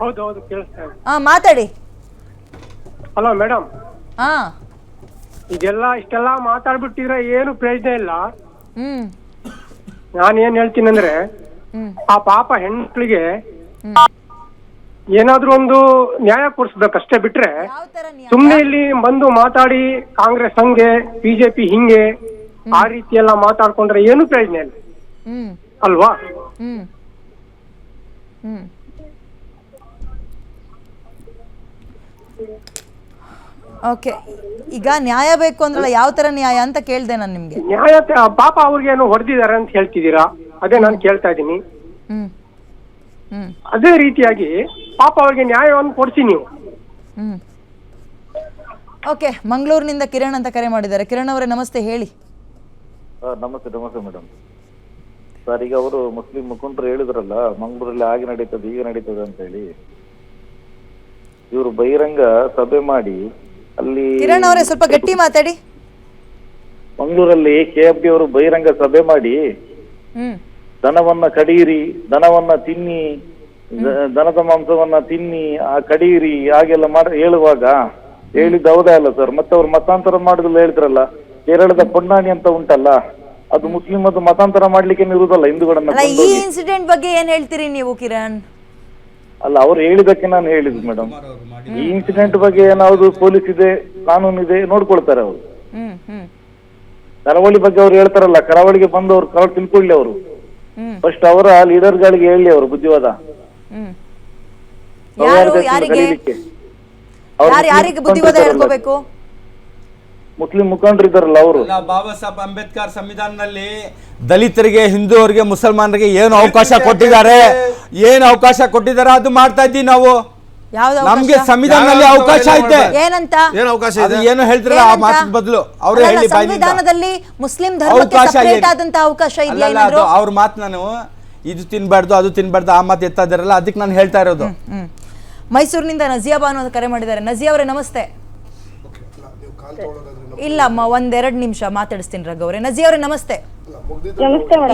ಹೌದು ಹೌದು ಕೇಳಿಸ್ತಾ ಇದೆ. ಮಾತಾಡಿ. ಹಲೋ ಮೇಡಮ್, ಹಾ ಇಷ್ಟೆಲ್ಲ ಮಾತಾಡ್ಬಿಟ್ಟಿದ್ರೆ ಏನು ಪ್ರಯೋಜನ ಇಲ್ಲ. ಹ್ಮ್ ನಾನು ಏನ್ ಹೇಳ್ತೀನಂದ್ರೆ, ಹ್ಮ್ ಆ ಪಾಪ ಹೆಣ್ಮಕ್ಳಿಗೆ ಏನಾದ್ರೂ ಒಂದು ನ್ಯಾಯ ಕೊಡಿಸ್ಬೇಕಷ್ಟೇ, ಬಿಟ್ರೆ ಯಾವ ತರ ನ್ಯಾಯ? ಸುಮ್ನೆ ಇಲ್ಲಿ ಬಂದು ಮಾತಾಡಿ ಕಾಂಗ್ರೆಸ್ ಹಂಗೆ ಬಿಜೆಪಿ ಹಿಂಗೆ ಆ ರೀತಿ ಎಲ್ಲ ಮಾತಾಡ್ಕೊಂಡ್ರೆ ಏನು ಪ್ರಯೋಜನ ಇಲ್ಲ ಹ್ಮ್ ಅಲ್ವಾ? ಹ್ಮ್ ಹ್ಮ್ ಓಕೆ, ಈಗ ನ್ಯಾಯ ಬೇಕು ಅಂದ್ರಲ್ಲ, ಯಾವ ತರ ನ್ಯಾಯ ಅಂತ ಕೇಳ್ದೆ ನಾನು ನಿಮ್ಗೆ. ನ್ಯಾಯ ಪಾಪ ಅವ್ರಿಗೇನು ಹೊಡೆದಿದ್ದಾರೆ ಅಂತ ಹೇಳ್ತಿದ್ದೀರಾ, ಅದೇ ನಾನು ಕೇಳ್ತಾ ಇದ್ದೀನಿ. ಹ್ಮ್ ಹ್ಮ್ ಅದೇ ರೀತಿಯಾಗಿ ಪಾಪ ಅವ್ರಿಗೆ ನ್ಯಾಯವನ್ನು ಕೊಡ್ಸಿ ನೀವು. ಹ್ಮ್ ಓಕೆ, ಮಂಗಳೂರಿನಿಂದ ಕಿರಣ್ ಅಂತ ಕರೆ ಮಾಡಿದ್ದಾರೆ. ಕಿರಣ್ ಅವರೇ ನಮಸ್ತೆ, ಹೇಳಿ. ನಮಸ್ತೆ ನಮಸ್ತೆ ಮೇಡಮ್. ಸರ್, ಈಗ ಅವರು ಮುಸ್ಲಿಂ ಮುಖಂಡರು ಹೇಳಿದ್ರಲ್ಲ, ಮಂಗಳೂರಲ್ಲಿ ಹಾಗೆ ನಡೀತದೆ ಹೀಗೆ ನಡೀತದೆ ಅಂತ ಹೇಳಿ. ಇವರು ಬಹಿರಂಗ ಸಭೆ ಮಾಡಿ ಅಲ್ಲಿ, ಕಿರಣ್ ಅವರೇ ಸ್ವಲ್ಪ ಗಟ್ಟಿ ಮಾತಾಡಿ. ಮಂಗಳೂರಲ್ಲಿ KFD ಅವರು ಬಹಿರಂಗ ಸಭೆ ಮಾಡಿ ಹ್ಮ್ ದನವನ್ನ ಕಡಿಯಿರಿ, ದನವನ್ನ ತಿನ್ನಿ, ದನದ ಮಾಂಸವನ್ನ ತಿನ್ನಿ, ಆ ಕಡಿಯಿರಿ ಹಾಗೆಲ್ಲ ಹೇಳುವಾಗ ಹೇಳಿದ್ದು ಹೌದಾ ಅಲ್ಲ ಸರ್? ಮತ್ತೆ ಅವ್ರು ಮತಾಂತರ ಮಾಡುದಿಲ್ಲ ಹೇಳಿದ್ರಲ್ಲ. ಕೇರಳದ ಪೊನ್ನಾನಿ ಅಂತ ಉಂಟಲ್ಲ, ಅದು ಮುಸ್ಲಿಂ ಅದು ಮತಾಂತರ ಮಾಡ್ಲಿಕ್ಕೆ ಇರುವುದಲ್ಲ ಹಿಂದೂಗಳನ್ನ. ಈ ಇನ್ಸಿಡೆಂಟ್ ಬಗ್ಗೆ ಏನ್ ಹೇಳ್ತೀರಿ ನೀವು ಕಿರಣ್? ಅಲ್ಲ, ಅವ್ರು ಹೇಳಿದಕ್ಕೆ ನಾನು ಹೇಳಿದ್ದು ಮೇಡಮ್. ಈ ಇನ್ಸಿಡೆಂಟ್ ಬಗ್ಗೆ ಏನಾದ್ರು ಪೊಲೀಸ್ ಇದೆ, ಕಾನೂನು ಇದೆ, ನೋಡ್ಕೊಳ್ತಾರೆ ಅವರು. ಕರಾವಳಿ ಬಗ್ಗೆ ಅವ್ರು ಹೇಳ್ತಾರಲ್ಲ, ಕರಾವಳಿಗೆ ಬಂದು ಅವ್ರು ಕರಾವಳಿ ತಿಳ್ಕೊಳ್ಳಿ ಅವರು. ಫಸ್ಟ್ ಅವರ ಲೀಡರ್ಗಳಿಗೆ ಹೇಳಿ ಅವರು ಬುದ್ಧಿವಾದ. ಯಾರಿಗೆ ಬುದ್ಧಿವಾದ ಹೇಳ್ಕೋಬೇಕು? ಮುಸ್ಲಿಂ ಮುಖಂಡರು ಇದ್ದಾರಲ್ಲ ಅವರು. ಬಾಬಾ ಸಾಹೇಬ್ ಅಂಬೇಡ್ಕರ್ ಸಂವಿಧಾನದಲ್ಲಿ ದಲಿತರಿಗೆ, ಹಿಂದೂವರಿಗೆ, ಮುಸಲ್ಮಾನರಿಗೆ ಏನು ಅವಕಾಶ ಕೊಟ್ಟಿದ್ದಾರೆ, ಅದು ಮಾಡ್ತಾ ಇದ್ದೀವಿ ನಾವು. ನಮ್ಗೆ ಸಂವಿಧಾನದಲ್ಲಿ ಅವಕಾಶ ಐತೆ. ಏನಂತ? ಏನು ಅವಕಾಶ ಇದೆ? ಏನು ಹೇಳ್ತಿರಲ್ಲ ಆ ಮಾತಿನ ಬದಲು ಅವರು ಹೇಳಿ. ಸಂವಿಧಾನದಲ್ಲಿ ಮುಸ್ಲಿಂ ಧರ್ಮಕ್ಕೆ ಸಪರೇಟ್ ಆದಂತ ಅವಕಾಶ ಇದೆಯಾ? ಅವ್ರ ಮಾತು ನಾನು ಇದು ತಿನ್ಬಾರ್ದು ಅದು ತಿನ್ಬಾರ್ದು ಆ ಮಾತು ಎತ್ತಾ ಇದಾರಲ್ಲ, ಅದಕ್ಕೆ ನಾನು ಹೇಳ್ತಾ ಇರೋದು. ಮೈಸೂರಿನಿಂದ ನಜಿಯಾ ಬಾನು ಅಂತ ಕರೆ ಮಾಡಿದ್ದಾರೆ. ನಜಿಯಾ ಅವರೇ ನಮಸ್ತೆ. ಇಲ್ಲ ಅಮ್ಮ, ಒಂದೆರಡು ನಿಮಿಷ ಮಾತಾಡಿಸ್ತೀನಿ ರಘು ಅವರೇ. ನಜಿಯಾ ಅವರೇ ನಮಸ್ತೆ.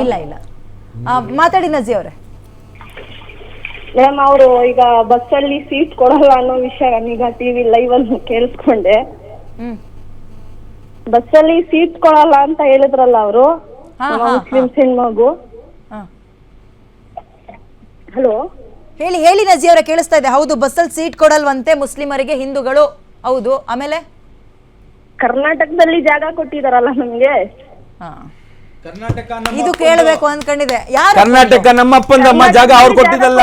ಇಲ್ಲ ಇಲ್ಲ, ಮಾತಾಡಿ ನಜಿಯಾ ಅವರೇ. ಮೇಡಮ್, ಅವರು ಈಗ ಬಸ್ಸಲ್ಲಿ ಸೀಟ್ ಕೊಡಲ್ಲ ಅನ್ನೋ ವಿಷಯ ಈಗ ಟಿವಿ ಲೈವ್ ಅಲ್ಲಿ ಕೇಳಿಸ್ಕೊಂಡೆ. ಬಸ್ಸಲ್ಲಿ ಸೀಟ್ ಕೊಡಲ್ಲ ಅಂತ ಹೇಳಿದ್ರಲ್ಲ ಅವರು, ಮುಸ್ಲಿಂ ಹೆಣ್ಮಗು. ಹಲೋ, ಹೇಳಿ ಹೇಳಿ ನಜಿಯಾ ಅವರೇ, ಕೇಳಿಸ್ತಾ ಇದೆ. ಹೌದು, ಬಸ್ಸಲ್ಲಿ ಸೀಟ್ ಕೊಡಲ್ವಂತೆ ಮುಸ್ಲಿಮರಿಗೆ ಹಿಂದೂಗಳು. ಹೌದು, ಆಮೇಲೆ ಕರ್ನಾಟಕದಲ್ಲಿ ಜಾಗ ಕೊಟ್ಟಿದಾರಲ್ಲ ನಮ್ಗೆ. ಇದು ಕೇಳಬೇಕು ಅನ್ಕೊಂಡಿದೆ. ಯಾರು? ಕರ್ನಾಟಕ ನಮ್ಮಪ್ಪನ ಜಾಗ ಅವ್ರು ಕೊಟ್ಟಿದ್ದಲ್ಲ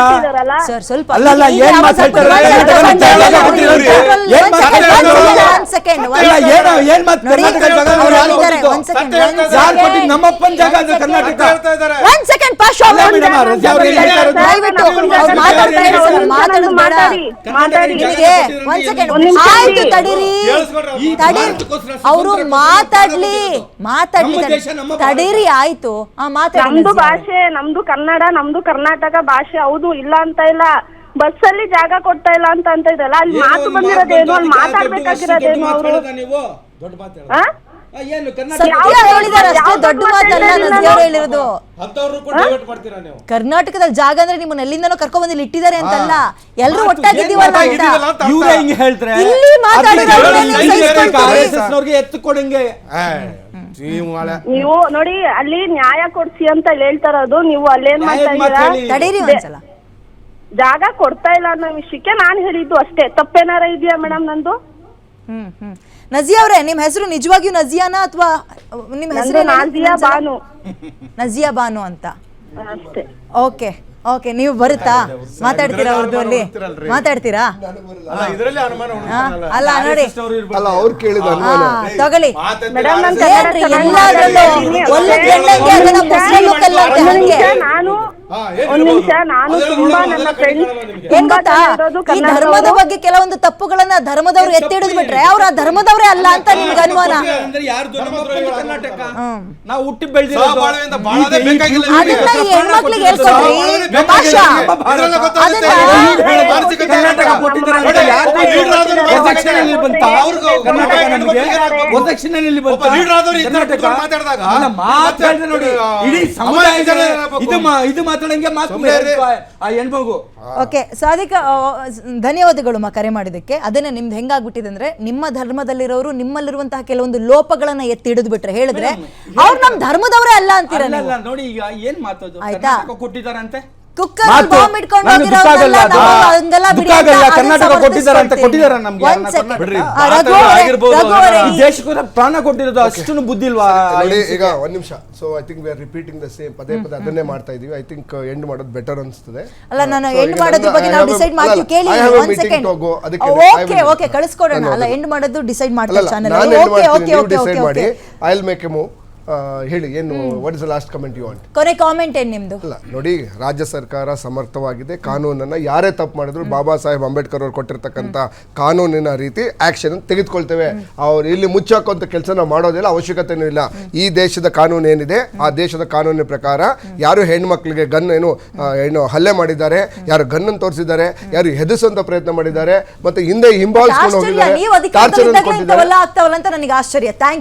ಸರ್. ಸ್ವಲ್ಪ ಅಲ್ಲ, ಏನ್ ಮಾತಾಡ್ತಾರೆ? ನಮ್ಮಪ್ಪನ ಜಾಗ ಅಂದ್ರೆ ಕರ್ನಾಟಕ. ಆಯ್ತು, ತಡೀರಿ ಅವರು ಮಾತಾಡ್ಲಿ ತಡೀರಿ, ಆಯ್ತು. ನಮ್ದು ಭಾಷೆ, ನಮ್ದು ಕನ್ನಡ, ನಮ್ದು ಕರ್ನಾಟಕ ಭಾಷೆ. ಹೌದು, ಇಲ್ಲ ಅಂತ ಇಲ್ಲ. ಬಸ್ಸಲ್ಲಿ ಜಾಗ ಕೊಡ್ತಾ ಇಲ್ಲ ಅಂತ ಇದ್ರಲ್ಲ, ಅಲ್ಲಿ ಮಾತು ಬಂದಿರೋದೇನು, ಅಲ್ಲಿ ಮಾತಾಡ್ಬೇಕಾಗಿರೋದೇನು ಅವರು? ದೊಡ್ಡ ಮಾತಲ್ಲ ಹೇಳಿರೋದು. ಕರ್ನಾಟಕದಲ್ಲಿ ಜಾಗ ಅಂದ್ರೆ ನಿಮ್ಮನ್ನ ಎಲ್ಲಿಂದನೋ ಕರ್ಕೊಂಡ್ ಬಂದು ಇಟ್ಟಿದ್ದಾರೆ ಅಂತಲ್ಲ, ಎಲ್ರು ಒಟ್ಟಾಗಿದ್ದೀವಲ್ಲ ಅಂತ. ಇಲ್ಲಿ ಎತ್ತುಕೊಡಂಗೆ ನೀವು ನೋಡಿ, ಅಲ್ಲಿ ನ್ಯಾಯ ಕೊಡ್ಸಿ ಅಂತ ಹೇಳ್ತಾರದು. ನೀವು ಅಲ್ಲೇನ್ ಮಾಡ್ತಾ ಇದ್ದೀರಾ? ಜಾಗ ಕೊಡ್ತಾ ಇಲ್ಲ ಅನ್ನೋ ವಿಷಯಕ್ಕೆ ನಾನು ಹೇಳಿದ್ದು ಅಷ್ಟೇ. ತಪ್ಪೇನಾರ ಇದೆಯಾ ಮೇಡಮ್ ನಂದು? ನಜಿಯಾ ಅವರೇ, ನಿಮ್ ಹೆಸರು ನಿಜವಾಗಿಯೂ ನಜಿಯಾನಾ ಅಥವಾ ನಿಮ್ ಹೆಸರು ನಜಿಯಾ ಬಾನು? ನಜಿಯಾ ಬಾನು ಅಂತ ಅಷ್ಟೇ. ಓಕೆ ಓಕೆ, ನೀವು ಬರುತ್ತಾ? ಮಾತಾಡ್ತೀರಾ ಉರ್ದು ಅಲ್ಲಿ? ಮಾತಾಡ್ತೀರಾ? ಅಲ್ಲ ನೋಡಿ, ತಗೊಳ್ಳಿ ಒಂದ್ ನಿಮಿಷ. ನಾನು ತುಂಬಾ ನನ್ನ ಫ್ರೆಂಡ್ಸ್ ಏನ್ ಗೊತ್ತಾ, ಈ ಧರ್ಮದ ಬಗ್ಗೆ ಕೆಲವೊಂದು ತಪ್ಪುಗಳನ್ನ ಧರ್ಮದವ್ರು ಎತ್ತಿಡಿದ್ ಬಿಟ್ರೆ ಅವ್ರ ಆ ಧರ್ಮದವ್ರೇ ಅಲ್ಲ ಅಂತ ನಿಮ್ಗೆ ಅನುಮಾನ. ನಾವು ಹುಟ್ಟಿ ಬೆಳೆದಿರೋದು ಅದನ್ನ ಈ ಹೆಣ್ಮಕ್ಳಿಗೆ ಹೇಳ್ಕೊಡ್ರಿ ಭಾಷಾ. ಕೊಟ್ಟಿದ್ದಾರೆ ಅಂತ ಯಾರು ವರದಕ್ಷಿಣೆಯಲ್ಲಿ ಬಂತ? ಕರ್ನಾಟಕ ನಮಗೆ ವರದಕ್ಷಿಣೆಯಲ್ಲಿ ಬಂತ? ಮಾತಾಡಿದಾಗ ಮಾತಾಡಿದ್ರೆ ನೋಡಿ ಇಡೀ ಸಮುದಾಯದ ಇದು ಮಾತಾಡಂಗೆ ಮಾತು ಆ ಹೆಣ್ಮಗು. ಓಕೆ ಸಾದಿಕ್, ಧನ್ಯವಾದಗಳು ಕರೆ ಮಾಡಿದ್ದಕ್ಕೆ. ಅದನ್ನೇ ನಿಮ್ದು ಹೆಂಗಾಗ್ಬಿಟ್ಟಿದೆ ಅಂದ್ರೆ, ನಿಮ್ಮ ಧರ್ಮದಲ್ಲಿರೋರು ನಿಮ್ಮಲ್ಲಿರುವಂತಹ ಕೆಲವೊಂದು ಲೋಪಗಳನ್ನ ಎತ್ತಿ ಹಿಡಿದು ಬಿಟ್ರೆ ಹೇಳಿದ್ರೆ ಅವ್ರು ನಮ್ಮ ಧರ್ಮದವರೇ ಅಲ್ಲ ಅಂತೀರ ನೀವು. ಅಲ್ಲ ನೋಡಿ, ಈಗ ಏನ್ ಮಾತದು? ಆಯ್ತಾ? ಕೊಟ್ಟಿದ್ದಾರಂತೆ ಕುಕ್ಕರ್ ಬಾಂಬ್ ಇಟ್ಕೊಂಡು ಹೋಗಿರೋದೆಲ್ಲ ನಾವು ಹಂಗೆಲ್ಲ ಬಿಡಿ ಅಂತ ಕರ್ನಾಟಕ ಕೊಟ್ಟಿದ್ದಾರೆ ಅಂತ ಕೊಟ್ಟಿದ್ದಾರೆ ನಮ್ಗೆ. ಒಂದ್ ಸೆಕೆಂಡ್. ಬಿಡ್ರಿ, ರಘು ಅವರೇ, ಈ ದೇಶಕ್ಕೆ ಪ್ರಾಣ ಕೊಟ್ಟಿರೋದು ಅಷ್ಟು ಬುದ್ಧಿ ಇಲ್ವಾ? ಈಗ ಒಂದ್ ನಿಮಿಷ. So I think we are repeating the same, ಪದೇ ಪದೇ ಅದನ್ನೇ ಮಾಡ್ತಾ ಇದೀವಿ. ಐ ಥಿಂಕ್ ಎಂಡ್ ಮಾಡೋದು ಬೆಟರ್ ಅನ್ಸ್ತದೆ. ಅಲ್ಲ, ನಾನು ಎಂಡ್ ಮಾಡೋದ್ರ ಬಗ್ಗೆ ನಾವು ಡಿಸೈಡ್ ಮಾಡ್ತೀವಿ. ಕೇಳಿ ಒಂದ್ ಸೆಕೆಂಡ್. Okay okay, ಕಳಿಸ್ಕೊಡೋಣ. ಅಲ್ಲ, ಎಂಡ್ ಮಾಡೋದು ಡಿಸೈಡ್ ಮಾಡ್ತೀವಿ channel. Okay okay okay okay, I will make a move. ಹೇಳಿ, ಏನು what is the last comment you want? ಕೊನೆ ಕಾಮೆಂಟ್ ಏನ್ ನಿಮ್ದು? ಅಲ್ಲ ನೋಡಿ, ರಾಜ್ಯ ಸರ್ಕಾರ ಸಮರ್ಥವಾಗಿದೆ. ಕಾನೂನನ್ನ ಯಾರೇ ತಪ್ಪು ಮಾಡಿದ್ರು ಬಾಬಾ ಸಾಹೇಬ್ ಅಂಬೇಡ್ಕರ್ ಅವರು ಕೊಟ್ಟಿರ್ತಕ್ಕಂಥ ಕಾನೂನಿನ ರೀತಿ ಆಕ್ಷನ್ ತೆಗೆದುಕೊಳ್ತೇವೆ. ಅವ್ರು ಇಲ್ಲಿ ಮುಚ್ಚಾಕುವಂತ ಕೆಲಸ ನಾವು ಮಾಡೋದಿಲ್ಲ, ಅವಶ್ಯಕತೆನೂ ಇಲ್ಲ. ಈ ದೇಶದ ಕಾನೂನು ಏನಿದೆ, ಆ ದೇಶದ ಕಾನೂನಿನ ಪ್ರಕಾರ ಯಾರು ಹೆಣ್ಮಕ್ಳಿಗೆ ಗನ್ ಏನು ಹಲ್ಲೆ ಮಾಡಿದ್ದಾರೆ, ಯಾರು ಗನ್ ತೋರಿಸಿದ್ದಾರೆ, ಯಾರು ಹೆದರಿಸುವಂತ ಪ್ರಯತ್ನ ಮಾಡಿದ್ದಾರೆ, ಮತ್ತೆ ಹಿಂದೆ ಹಿಂಬಾಲಿಸ್ಕೊಂಡು ಹೋಗಿದ್ದಾರೆ, ಟಾರ್ಚರ್ ಕೊಟ್ಟಿದ್ದಾರೆ. ಆಗ್ತಾವಲ್ಲ ಅಂತ ನನಗೆ ಆಶ್ಚರ್ಯ. ಥ್ಯಾಂಕ್